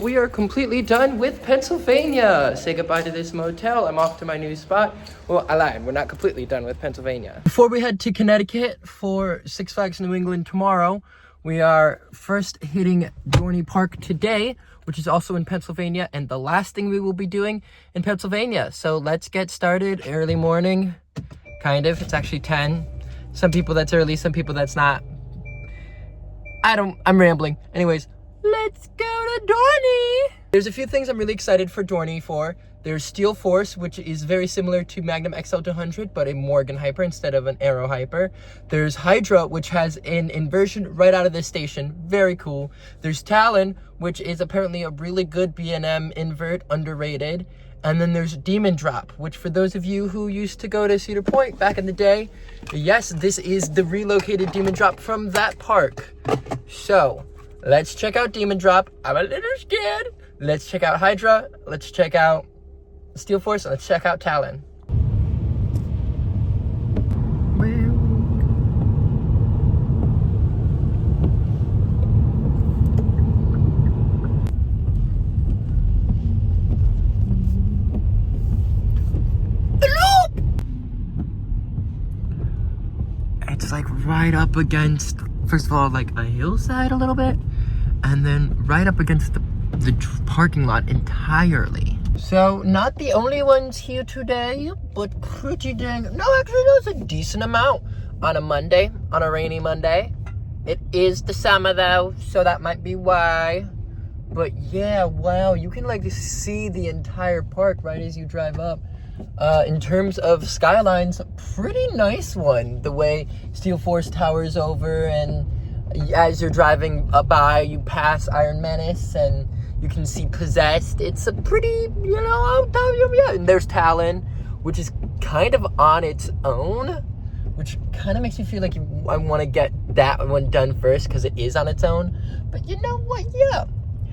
We are completely done with Pennsylvania. Say goodbye to this motel. I'm off to my new spot. Well, I lied. We're not completely done with Pennsylvania. Before we head to Connecticut for Six Flags New England tomorrow, we are first hitting Dorney Park today, which is also in Pennsylvania, and the last thing we will be doing in Pennsylvania. So let's get started. Early morning, kind of. It's actually 10. Some people that's early, some people that's not. I'm rambling. Anyways, let's go to Dorney. There's a few things I'm really excited for Dorney for. There's Steel Force, which is very similar to Magnum XL200, but a Morgan Hyper instead of an Aero Hyper. There's Hydra, which has an inversion right out of the station. Very cool. There's Talon, which is apparently a really good B&M invert, underrated. And then there's Demon Drop, which for those of you who used to go to Cedar Point back in the day, yes, this is the relocated Demon Drop from that park. So let's check out Demon Drop. I'm a little scared. Let's check out Hydra. Let's check out Steel Force. And let's check out Talon. It's like right up against, first of all, like a hillside a little bit, and then right up against the parking lot entirely. So not the only ones here today, but pretty dang, no, actually there's a decent amount on a Monday, on a rainy Monday. It is the summer though, so that might be why. But yeah, wow, you can like see the entire park right as you drive up. In terms of skylines, pretty nice one. The way Steel Force towers over, and as you're driving up by, you pass Iron Menace and you can see Possessed. It's a pretty, yeah. And there's Talon, which is kind of on its own, which kind of makes me feel like I want to get that one done first because it is on its own. But you know what? Yeah.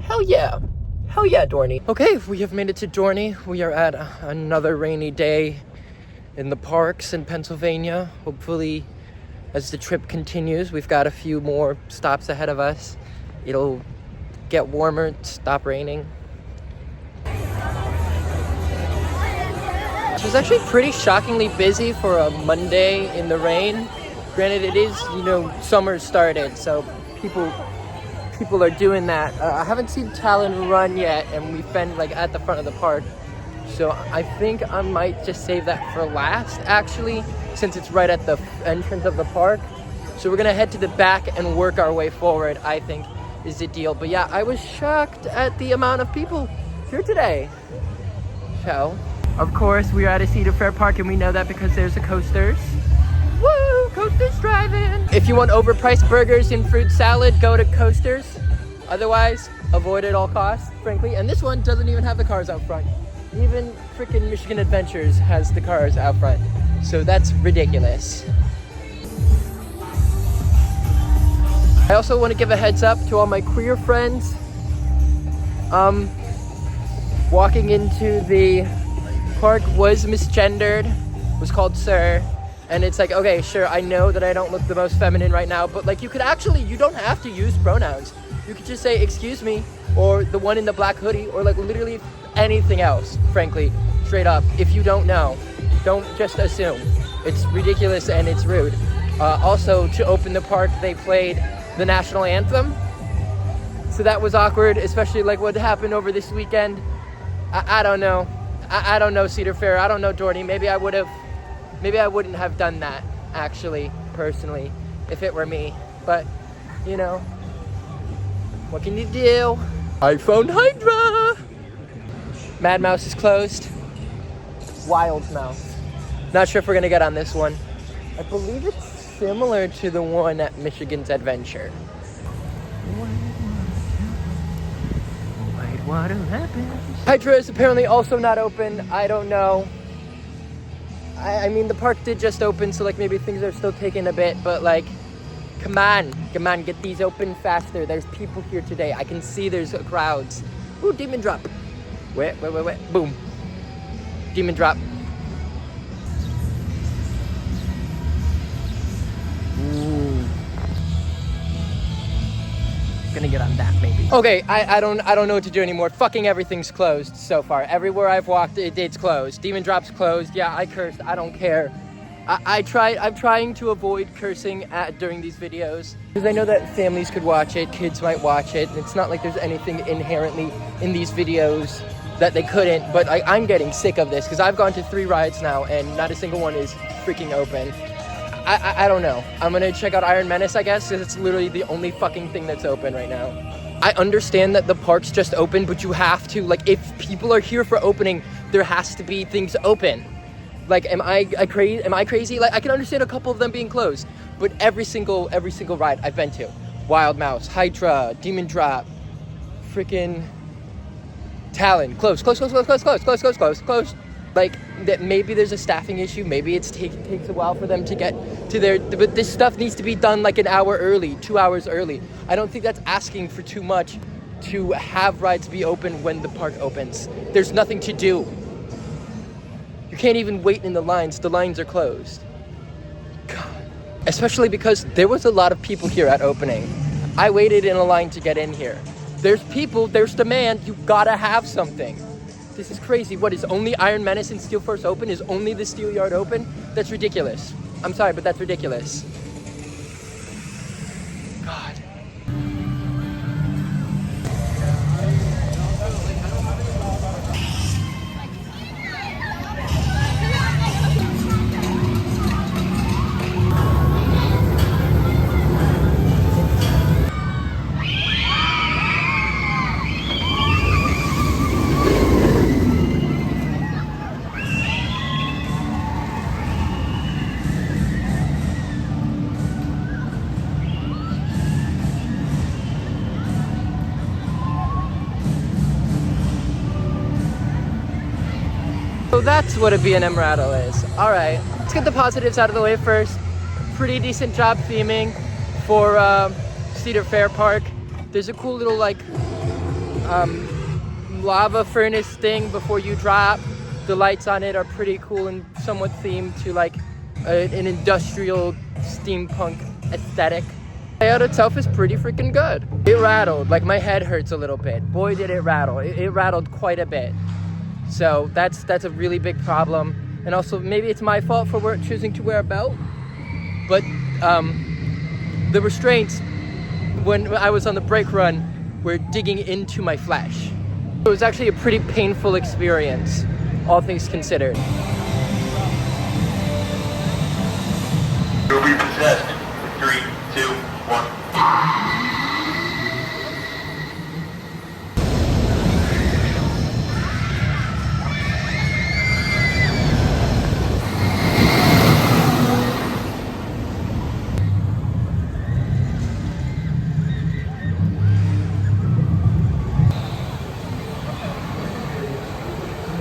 Hell yeah. Hell yeah, Dorney. Okay, we have made it to Dorney. We are at another rainy day in the parks in Pennsylvania. Hopefully, as the trip continues, we've got a few more stops ahead of us. It'll get warmer, stop raining. It was actually pretty shockingly busy for a Monday in the rain. Granted, it is, summer started, so people are doing that. I haven't seen Talon run yet, and we've been like at the front of the park, so I think I might just save that for last, actually, since it's right at the entrance of the park. So we're gonna head to the back and work our way forward, I think is the deal. But yeah, I was shocked at the amount of people here today. So of course we are at a Cedar Fair Park, and we know that because there's the coasters. Woo! Coasters driving! If you want overpriced burgers and fruit salad, go to Coasters. Otherwise, avoid at all costs, frankly. And this one doesn't even have the cars out front. Even freaking Michigan Adventures has the cars out front. So that's ridiculous. I also want to give a heads up to all my queer friends. Walking into the park was misgendered, was called sir. And it's like, okay, sure, I know that I don't look the most feminine right now, but like you don't have to use pronouns. You could just say, excuse me, or the one in the black hoodie, or like literally anything else, frankly, straight up. If you don't know, don't just assume. It's ridiculous and it's rude. Also, to open the park, they played the national anthem. So that was awkward, especially like what happened over this weekend. I don't know. I don't know Cedar Fair. I don't know Dorney. Maybe I wouldn't have done that, actually, personally, if it were me. But, what can you do? iPhone Hydra! Mad Mouse is closed. Wild Mouse. Not sure if we're gonna get on this one. I believe it's similar to the one at Michigan's Adventure. Whitewater happens. Hydra is apparently also not open. I don't know. I mean, the park did just open, so like maybe things are still taking a bit, but like, come on, get these open faster. There's people here today. I can see there's crowds. Ooh, Demon Drop. Wait. Boom. Demon Drop. Ooh. gonna get on that maybe. Okay, I don't know what to do anymore. Fucking everything's closed so far. Everywhere I've walked, it's closed. Demon Drop's closed. Yeah, I cursed. I don't care. I'm trying to avoid cursing during these videos because I know that families could watch it, kids might watch it, and it's not like there's anything inherently in these videos that they couldn't, but I'm getting sick of this because I've gone to 3 rides now and not a single one is freaking open. I don't know. I'm gonna check out Iron Menace, I guess, because it's literally the only fucking thing that's open right now. I understand that the park's just open, but you have to, like, if people are here for opening, there has to be things open. Like, am I crazy? Like, I can understand a couple of them being closed, but every single ride I've been to, Wild Mouse, Hydra, Demon Drop, freaking Talon, closed. Like, that maybe there's a staffing issue, maybe it takes a while for them to get to their, but this stuff needs to be done like an hour early, 2 hours early. I don't think that's asking for too much to have rides be open when the park opens. There's nothing to do. You can't even wait in the lines are closed. God. Especially because there was a lot of people here at opening. I waited in a line to get in here. There's people, there's demand, you gotta have something. This is crazy. What, is only Iron Menace and Steel Force open? Is only the Steel Yard open? That's ridiculous. I'm sorry, but that's ridiculous. God. So that's what a B&M rattle is. All right, let's get the positives out of the way first. Pretty decent job theming for Cedar Fair Park. There's a cool little like lava furnace thing before you drop. The lights on it are pretty cool and somewhat themed to like an industrial steampunk aesthetic. The layout itself is pretty freaking good. It rattled, like my head hurts a little bit. Boy, did it rattle. It rattled quite a bit. So that's a really big problem. And also maybe it's my fault for choosing to wear a belt, but the restraints when I was on the brake run were digging into my flesh. It was actually a pretty painful experience, all things considered. You'll be possessed in 3, 2, 1.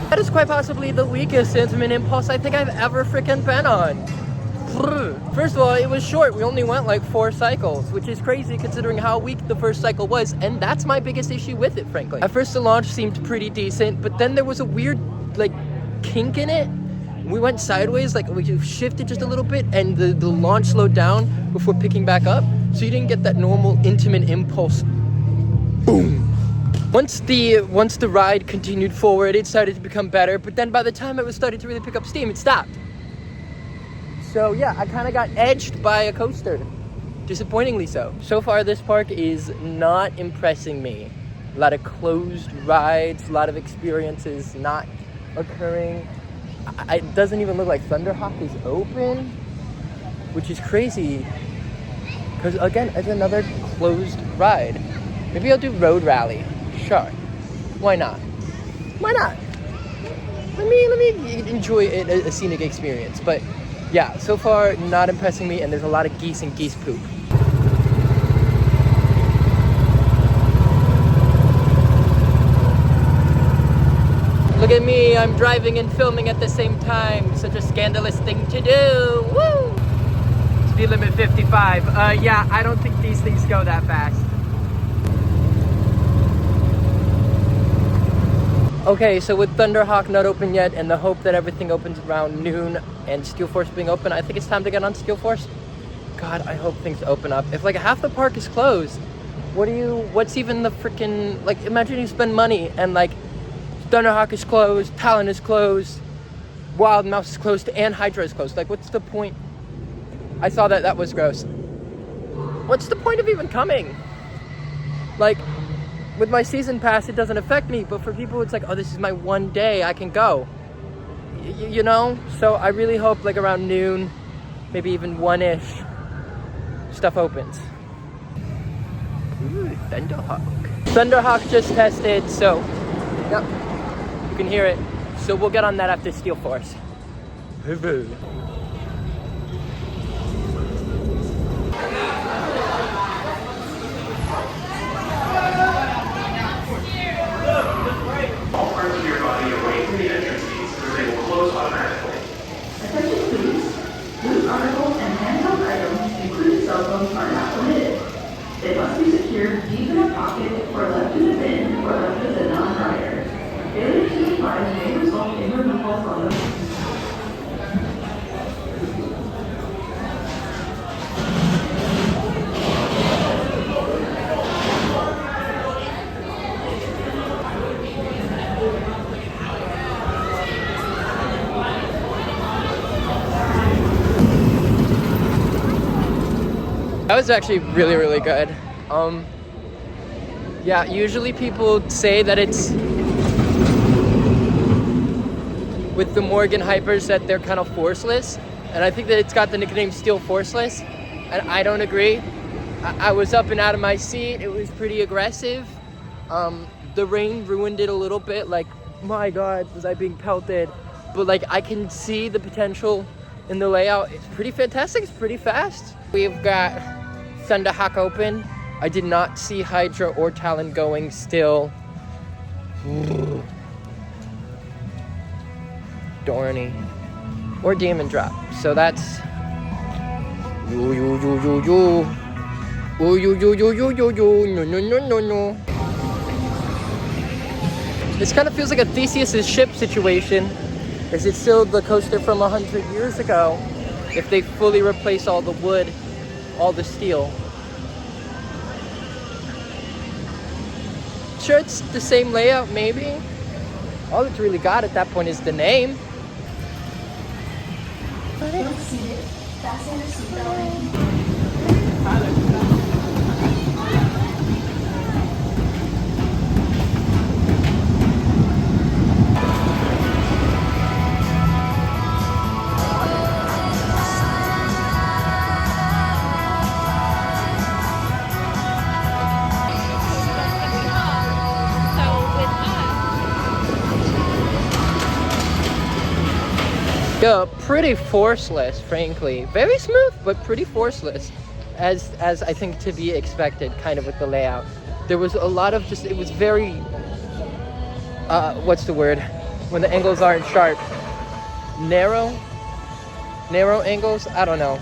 That is quite possibly the weakest Intamin Impulse I think I've ever freaking been on. First of all, it was short. We only went like 4 cycles, which is crazy considering how weak the first cycle was, and that's my biggest issue with it, frankly. At first, the launch seemed pretty decent, but then there was a weird, like, kink in it. We went sideways, like, we shifted just a little bit, and the launch slowed down before picking back up, so you didn't get that normal Intamin Impulse boom. Once the ride continued forward, it started to become better, but then by the time it was starting to really pick up steam, it stopped. So yeah, I kind of got edged by a coaster, disappointingly so. So far, this park is not impressing me. A lot of closed rides, a lot of experiences not occurring. It doesn't even look like Thunderhawk is open, which is crazy, because again, it's another closed ride. Maybe I'll do Road Rally. Sure. Why not? Why not? Let me enjoy a scenic experience. But yeah, so far not impressing me, and there's a lot of geese and geese poop. Look at me, I'm driving and filming at the same time. Such a scandalous thing to do. Woo! Speed limit 55. Yeah, I don't think these things go that fast. Okay, so with Thunderhawk not open yet, and the hope that everything opens around noon, and Steel Force being open, I think it's time to get on Steel Force. God, I hope things open up. If like half the park is closed, what's even the freaking, like, imagine you spend money and like Thunderhawk is closed, Talon is closed, Wild Mouse is closed, and Hydra is closed. Like, what's the point? I saw that was gross. What's the point of even coming? Like, with my season pass, it doesn't affect me, but for people, it's like, oh, this is my one day, I can go. You know? So I really hope, like, around noon, maybe even 1-ish, stuff opens. Ooh, Thunderhawk. Thunderhawk just tested, so, yep, you can hear it. So we'll get on that after Steel Force. All parts of your body away from the entrance seats, or they will close automatically. Attention please. Loose articles and handheld items, including cell phones, are not permitted. They must be secured deep in a pocket or left in a bin or left as a non-rider. Failure to comply may result in removal from the That was actually really, really good. Yeah, usually people say that it's with the Morgan Hypers that they're kind of forceless, and I think that it's got the nickname Steel Forceless, and I don't agree. I was up and out of my seat. It was pretty aggressive. The rain ruined it a little bit. Like, my God, was I being pelted? But like, I can see the potential in the layout. It's pretty fantastic. It's pretty fast. We've got Thunderhawk open. I did not see Hydra or Talon going still. Dorney or Demon Drop. So that's no. This kind of feels like a Theseus's ship situation. Is it still the coaster from 100 years ago? If they fully replace all the wood, all the steel. Sure, it's the same layout, maybe. All it's really got at that point is the name. Once seated, fasten your seatbelt. Yeah, pretty forceless, frankly. Very smooth, but pretty forceless, as I think to be expected, kind of with the layout. There was a lot of just, it was very, what's the word? When the angles aren't sharp. Narrow angles? I don't know.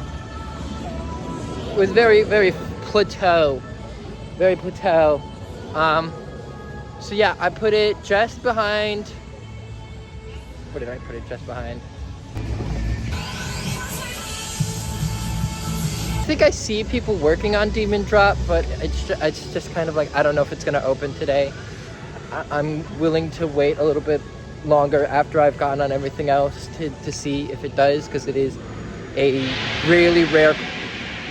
It was very, very plateau. Very plateau. So yeah, I put it just behind, what did I put it just behind? I think I see people working on Demon Drop, but it's just kind of like, I don't know if it's gonna open today. I'm willing to wait a little bit longer after I've gotten on everything else to see if it does, because it is a really rare,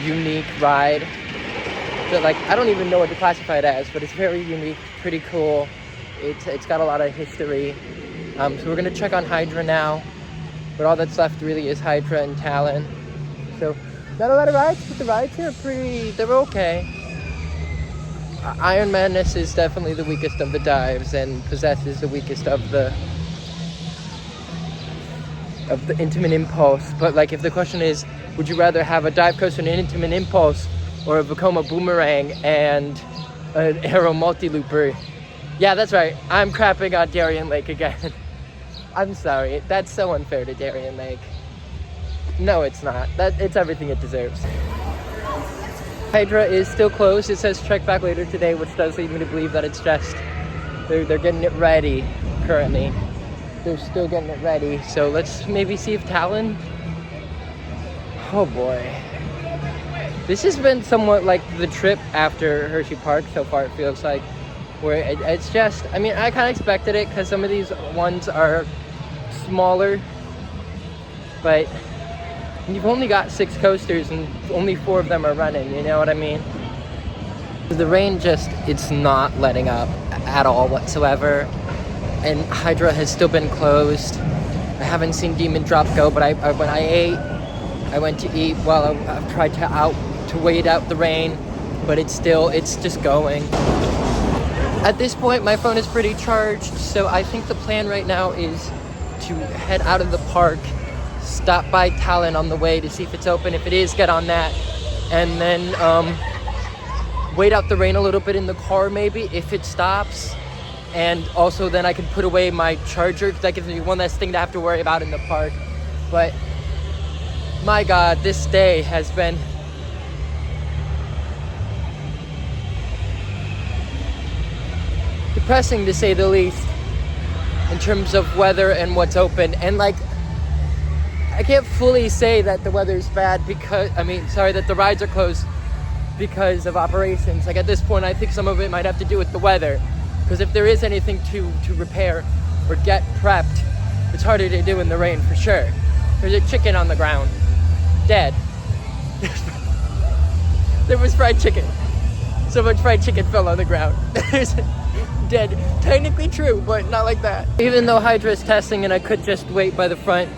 unique ride that, like, I don't even know what to classify it as, but it's very unique, pretty cool. It's got a lot of history. So we're gonna check on Hydra now, but all that's left really is Hydra and Talon. So not a lot of rides, but the rides here are they're okay. Iron Madness is definitely the weakest of the dives, and Possess is the weakest of the Intimate Impulse. But like, if the question is, would you rather have a dive coaster and an Intimate Impulse, or a Vekoma Boomerang and an Aero Multi-Looper? Yeah, that's right. I'm crapping on Darien Lake again. I'm sorry. That's so unfair to Darien Lake. No, it's not. It's everything it deserves. Hydra is still closed. It says check back later today, which does lead me to believe that it's just they're getting it ready currently. They're still getting it ready. So let's maybe see if Talon. Oh boy. This has been somewhat like the trip after Hershey Park so far, it feels like. Where it's just, I mean, I kind of expected it because some of these ones are smaller. But you've only got 6 coasters and only 4 of them are running, you know what I mean? The rain just, it's not letting up at all whatsoever. And Hydra has still been closed. I haven't seen Demon Drop go, but when I went to eat while I've tried to wait out the rain, but it's just going. At this point, my phone is pretty charged, so I think the plan right now is to head out of the park, stop by Talon on the way to see if it's open. If it is, get on that, and then wait out the rain a little bit in the car maybe if it stops. And also then I can put away my charger because that gives me one less thing to have to worry about in the park. But my God, this day has been depressing to say the least in terms of weather and what's open. And like, I can't fully say that the weather's bad because, that the rides are closed because of operations. Like at this point, I think some of it might have to do with the weather. Because if there is anything to repair or get prepped, it's harder to do in the rain for sure. There's a chicken on the ground, dead. There was fried chicken. So much fried chicken fell on the ground. Dead. Technically true, but not like that. Even though Hydra is testing and I could just wait by the front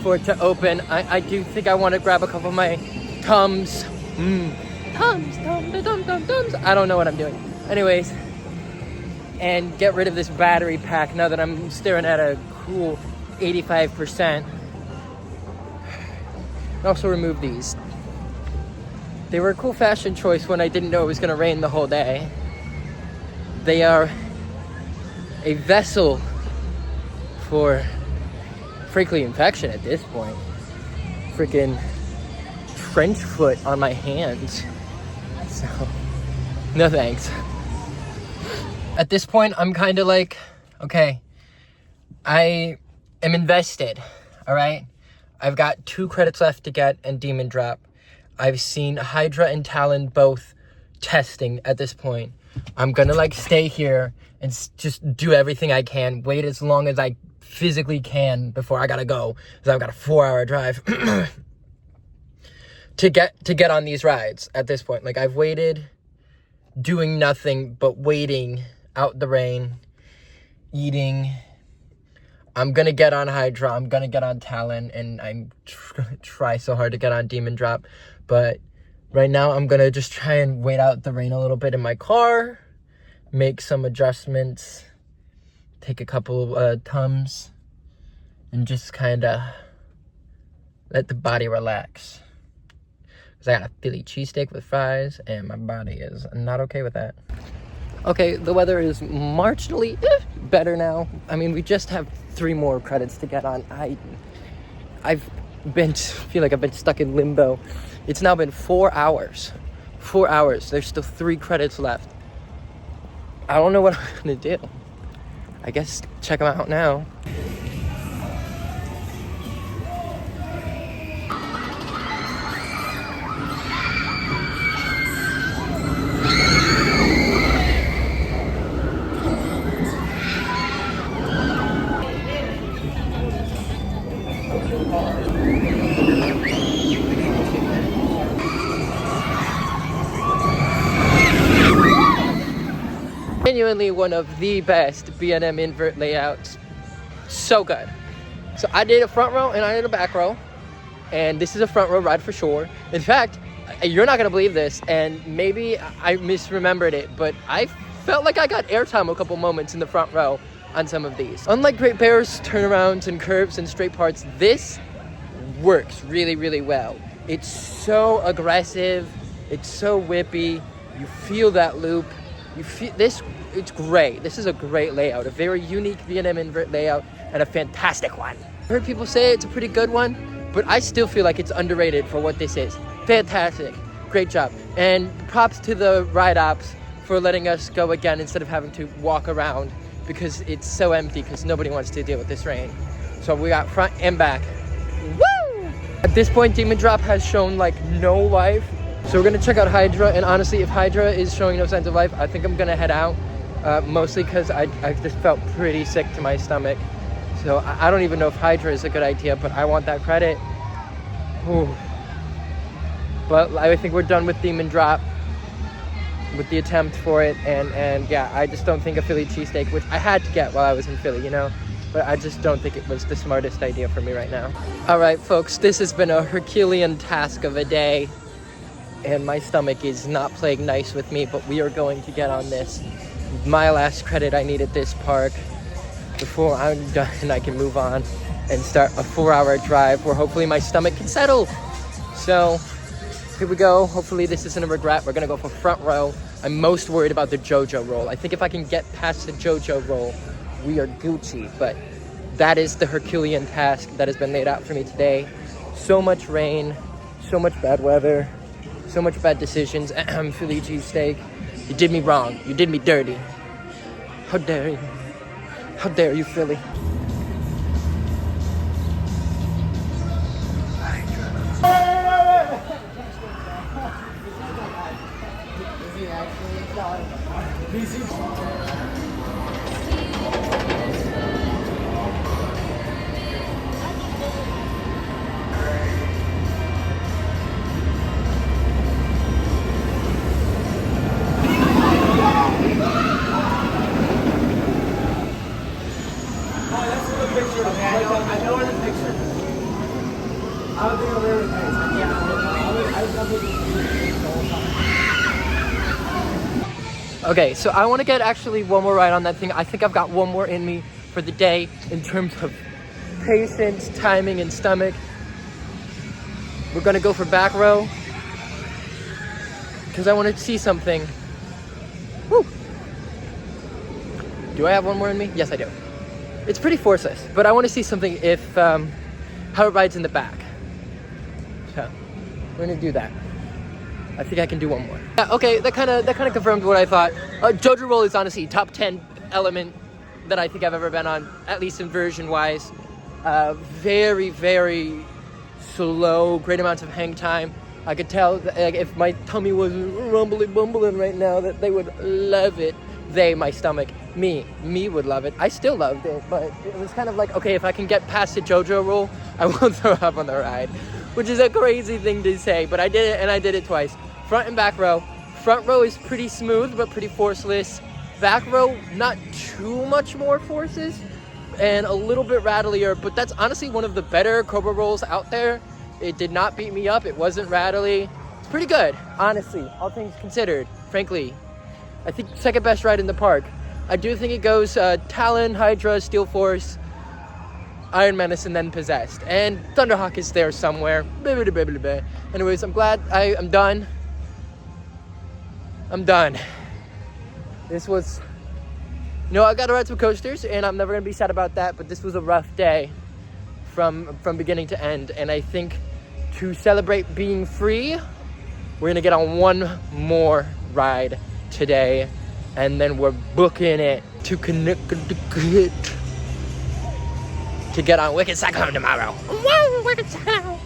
for it to open, I do think I want to grab a couple of my Tums. Tums. I don't know what I'm doing. Anyways, and get rid of this battery pack now that I'm staring at a cool 85%. And also remove these. They were a cool fashion choice when I didn't know it was going to rain the whole day. They are a vessel for, frankly, infection at this point. Freaking trench foot on my hands. So, no thanks. At this point, I'm kind of like, okay, I am invested, all right? I've got 2 credits left to get and Demon Drop. I've seen Hydra and Talon both testing at this point. I'm gonna like stay here and just do everything I can, wait as long as I physically can before I gotta go, because I've got a 4-hour drive to get on these rides at this point. Like I've waited, doing nothing but waiting out the rain, eating. I'm gonna get on Hydra, I'm gonna get on Talon, and I'm gonna try so hard to get on Demon Drop. But right now, I'm gonna just try and wait out the rain a little bit in my car, make some adjustments, take a couple Tums, and just kind of let the body relax. Because I got a Philly cheesesteak with fries, and my body is not okay with that. Okay, the weather is marginally better now. I mean, we just have 3 more credits to get on. Feel like I've been stuck in limbo. It's now been 4 hours. 4 hours. There's still 3 credits left. I don't know what I'm gonna do. I guess check them out now. Genuinely one of the best B&M invert layouts. So good. So I did a front row and I did a back row, and this is a front row ride for sure. In fact, you're not gonna believe this, and maybe I misremembered it, but I felt like I got airtime a couple moments in the front row on some of these. Unlike Great Bear's turnarounds and curves and straight parts, this works really, really well. It's so aggressive, it's so whippy, you feel that loop. You feel this, it's great. This is a great layout, a very unique B&M invert layout, and a fantastic one. I heard people say it's a pretty good one, but I still feel like it's underrated for what this is. Fantastic, great job. And props to the ride ops for letting us go again instead of having to walk around, because it's so empty because nobody wants to deal with this rain. So we got front and back. Woo! At this point, Demon Drop has shown like no life. So we're gonna check out Hydra, and honestly, if Hydra is showing no signs of life, I think I'm gonna head out. Mostly because I just felt pretty sick to my stomach. So I don't even know if Hydra is a good idea, but I want that credit. Ooh. But I think we're done with Demon Drop, with the attempt for it, and yeah, I just don't think a Philly cheesesteak, which I had to get while I was in Philly, you know, but I just don't think it was the smartest idea for me right now. All right, folks, this has been a Herculean task of a day, and my stomach is not playing nice with me, but we are going to get on this. My last credit I need at this park before I'm done and I can move on and start a 4-hour drive where hopefully my stomach can settle. So here we go. Hopefully this isn't a regret. We're gonna go for front row. I'm most worried about the JoJo roll. I think if I can get past the JoJo roll, we are Gucci. But that is the Herculean task that has been laid out for me today. So much rain, so much bad weather, so much bad decisions. Philly cheesesteak. You did me wrong. You did me dirty. How dare you? How dare you, Philly? Okay, so I want to get actually one more ride on that thing. I think I've got one more in me for the day in terms of patience, timing, and stomach. We're gonna go for back row because I want to see something. Woo! Do I have one more in me? Yes, I do. It's pretty forceless, but I want to see something if how it rides in the back. So we're gonna do that. I think I can do one more. Yeah, okay, that kind of confirmed what I thought. JoJo roll is honestly top 10 element that I think I've ever been on, at least inversion wise. Very, very slow, great amounts of hang time. I could tell that, like, if my tummy was rumbling right now, that they would love it. My stomach, me would love it. I still loved it, but it was kind of like, okay, if I can get past the JoJo roll, I won't throw up on the ride. Which is a crazy thing to say, but I did it, and I did it twice. Front and back row. Front row is pretty smooth, but pretty forceless. Back row, not too much more forces, and a little bit rattlier, but that's honestly one of the better Cobra rolls out there. It did not beat me up, it wasn't rattly. It's pretty good, honestly, all things considered, frankly. I think second best ride in the park. I do think it goes Talon, Hydra, Steel Force, Iron Menace, and then Possessed. And Thunderhawk is there somewhere. Anyways, I'm glad I'm done. I'm done. This was... You know, I got to ride some coasters, and I'm never going to be sad about that, but this was a rough day from beginning to end. And I think to celebrate being free, we're going to get on one more ride today, and then we're booking it to Connecticut to get on Wicked Cyclone tomorrow. Woo! Wicked Cyclone!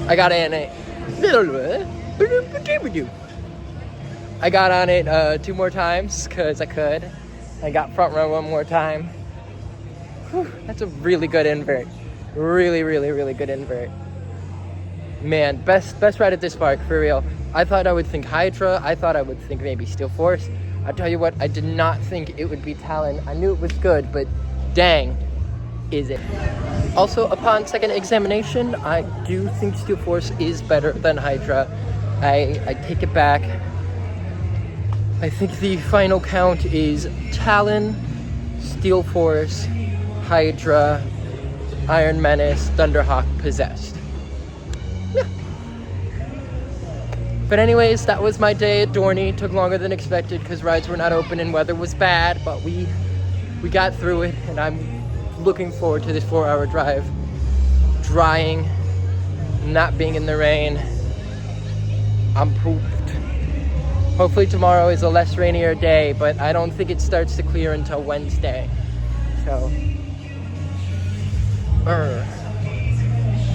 I got on it. I got on it 2 more times because I could. I got front row 1 more time. Whew, that's a really good invert. Really, really, really good invert. Man, best ride at this park, for real. I thought I would think Hydra. I thought I would think maybe Steel Force. I tell you what, I did not think it would be Talon. I knew it was good, but dang, is it. Also, upon second examination, I do think Steel Force is better than Hydra. I take it back. I think the final count is Talon, Steel Force, Hydra, Iron Menace, Thunderhawk, Possessed. Yeah. But anyways, that was my day at Dorney. Took longer than expected because rides were not open and weather was bad, but we got through it, and I'm looking forward to this 4-hour drive. Drying, not being in the rain. I'm pooped. Hopefully tomorrow is a less rainier day, but I don't think it starts to clear until Wednesday. So,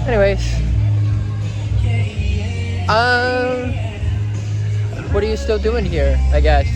anyways, what are you still doing here, I guess?